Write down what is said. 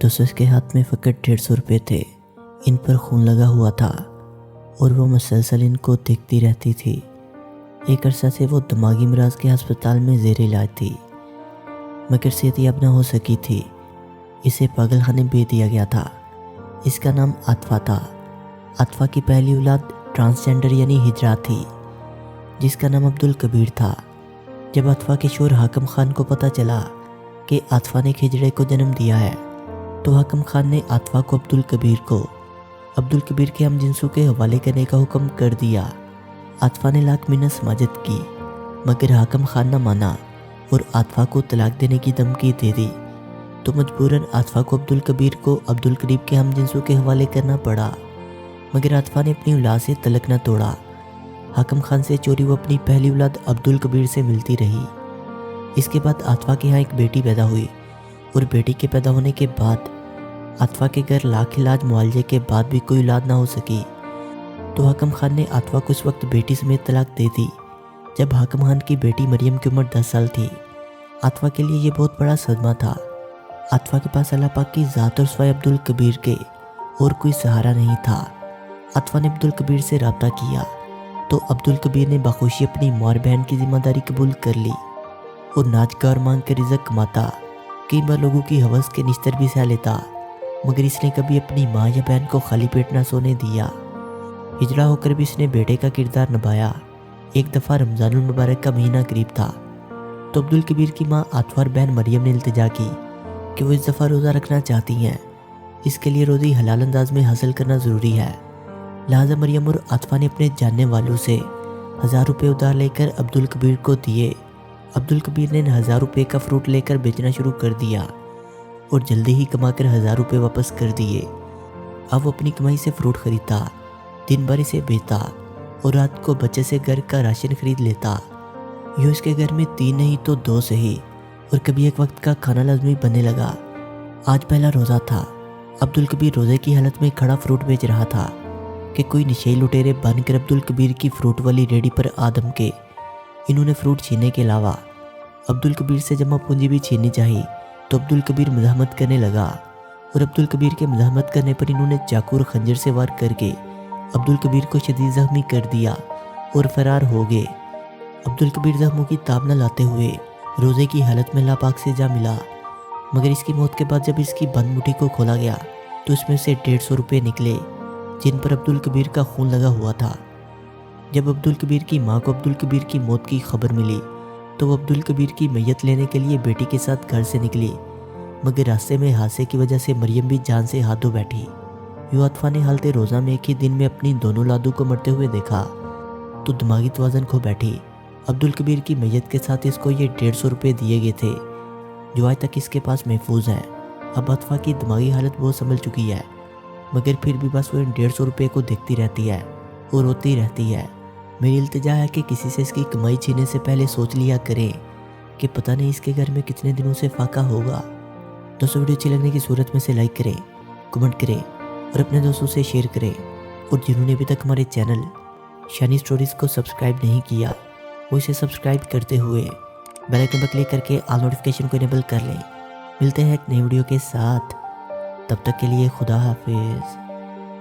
दोस्तों इसके हाथ में फकत 150 रुपये थे। इन पर खून लगा हुआ था और वो मुसलसल इनको देखती रहती थी। एक अरसा से वो दिमागी मराज के अस्पताल में ज़ेर इलाज थी, मगर सेहतियाब न हो सकी थी। इसे पागल खाने भेज दिया गया था। इसका नाम आतफा था। आतफा की पहली औलाद ट्रांसजेंडर यानी हिजरा थी, जिसका नाम अब्दुल कबीर था। जब आतफा के शोहर हाकिम खान को पता चला कि आतफा ने एक हिजड़े को जन्म दिया है, तो हाकिम खान ने आतफा को अब्दुल कबीर के हम जिन्सों के हवाले करने का हुक्म कर दिया। आतफा ने लाख मिन्नत समाजत की, मगर हाकिम खान न माना और आतफा को तलाक देने की धमकी दे दी। तो मजबूरन आतफा को अब्दुल कबीर को अब्दुल करीब के हम जिन्सों के हवाले करना पड़ा। मगर आतफा ने अपनी औलाद से तलक न तोड़ा। हाकिम खान से चोरी वो अपनी पहली औलाद अब्दुल कबीर से मिलती रही। इसके बाद आतफा के यहाँ एक बेटी पैदा हुई और बेटी के पैदा होने के बाद आतफा के घर लाख इलाज मुआवजे के बाद भी कोई औलाद ना हो सकी। तो हाकिम खान ने आतफा को उस वक्त बेटी समेत तलाक दे दी, जब हाकिम खान की बेटी मरियम की उम्र 10 साल थी। आतफा के लिए ये बहुत बड़ा सदमा था। आतफा के पास अल्लाह पाक की ज़ात और सिवाय अब्दुल कबीर के और कोई सहारा नहीं था। आतफा ने अब्दुल कबीर से रब्ता किया तो अब्दुल कबीर ने बखुशी अपनी मार बहन की जिम्मेदारी कबूल कर ली और नाच गार मांग कर रिज़्क कमाता। कई बार लोगों की हवस के निस्तर भी सह लेता, मगर इसने कभी अपनी माँ या बहन को खाली पेट ना सोने दिया। हिजड़ा होकर भी इसने बेटे का किरदार निभाया। एक दफ़ा रमज़ानुल मुबारक का महीना करीब था, तो अब्दुल कबीर की माँ आतफा और बहन मरियम ने इल्तिजा की कि वो इस दफ़ा रोज़ा रखना चाहती हैं। इसके लिए रोज़ी हलाल अंदाज में हासिल करना ज़रूरी है। लिहाजा मरियम और आतफा ने अपने जानने वालों से 1000 रुपये उधार लेकर अब्दुल कबीर को दिए। अब्दुल कबीर ने 1000 रुपये का फ्रूट लेकर बेचना शुरू कर दिया और जल्दी ही कमाकर 1000 रुपये वापस कर दिए। अब वो अपनी कमाई से फ्रूट खरीदता, दिन भर इसे बेचता और रात को बच्चे से घर का राशन खरीद लेता। यूँ इसके घर में 3 नहीं तो 2 सही और कभी एक वक्त का खाना लाजमी बनने लगा। आज पहला रोज़ा था। अब्दुल कबीर रोज़े की हालत में खड़ा फ्रूट बेच रहा था कि कोई नशेई लुटेरे बनकर अब्दुल कबीर की फ्रूट वाली रेडी पर आदम के। इन्होंने फ्रूट छीनने के अलावा अब्दुल कबीर से जमा पूंजी भी छीननी चाहिए। तो अब्दुल कबीर मज़ाहमत करने लगा और अब्दुल कबीर के मज़ाहमत करने पर इन्होंने चाकू और खंजर से वार करके अब्दुल कबीर को शदीद ज़ख्मी कर दिया और फरार हो गए। अब्दुल कबीर ज़ख्मों की ताब न लाते हुए रोज़े की हालत में अल्लाह पाक से जा मिला, मगर इसकी मौत के बाद जब इसकी बंद मुट्ठी को खोला गया तो इसमें से 150 रुपये निकले, जिन पर अब्दुल कबीर का खून लगा हुआ था। जब अब्दुल कबीर की माँ को अब्दुल कबीर की मौत की खबर मिली तो वो अब्दुल कबीर की मैयत लेने के लिए बेटी के साथ घर से निकली, मगर रास्ते में हादसे की वजह से मरियम भी जान से हाथ धो बैठी। यूँ आतफा ने हालते रोज़ा में एक ही दिन में अपनी दोनों औलादों को मरते हुए देखा तो दिमागी तवाज़ुन खो बैठी। अब्दुल कबीर की मैयत के साथ इसको ये 150 रुपये दिए गए थे, जो आज तक इसके पास महफूज हैं। अब आतफा की दिमागी हालत बहुत संभल चुकी है, मगर फिर भी बस वो इन 150 रुपये को देखती रहती है और रोती रहती है। मेरी इल्तिजा है कि किसी से इसकी कमाई छीनने से पहले सोच लिया करें कि पता नहीं इसके घर में कितने दिनों से फाका होगा। दोस्तों वीडियो अच्छी लगने की सूरत में से लाइक करें, कमेंट करें और अपने दोस्तों से शेयर करें। और जिन्होंने अभी तक हमारे चैनल शानी स्टोरीज़ को सब्सक्राइब नहीं किया, वो इसे सब्सक्राइब करते हुए बेल आइकन पर क्लिक करके ऑल नोटिफिकेशन को इनेबल कर लें। मिलते हैं एक नई वीडियो के साथ, तब तक के लिए खुदा हाफिज़।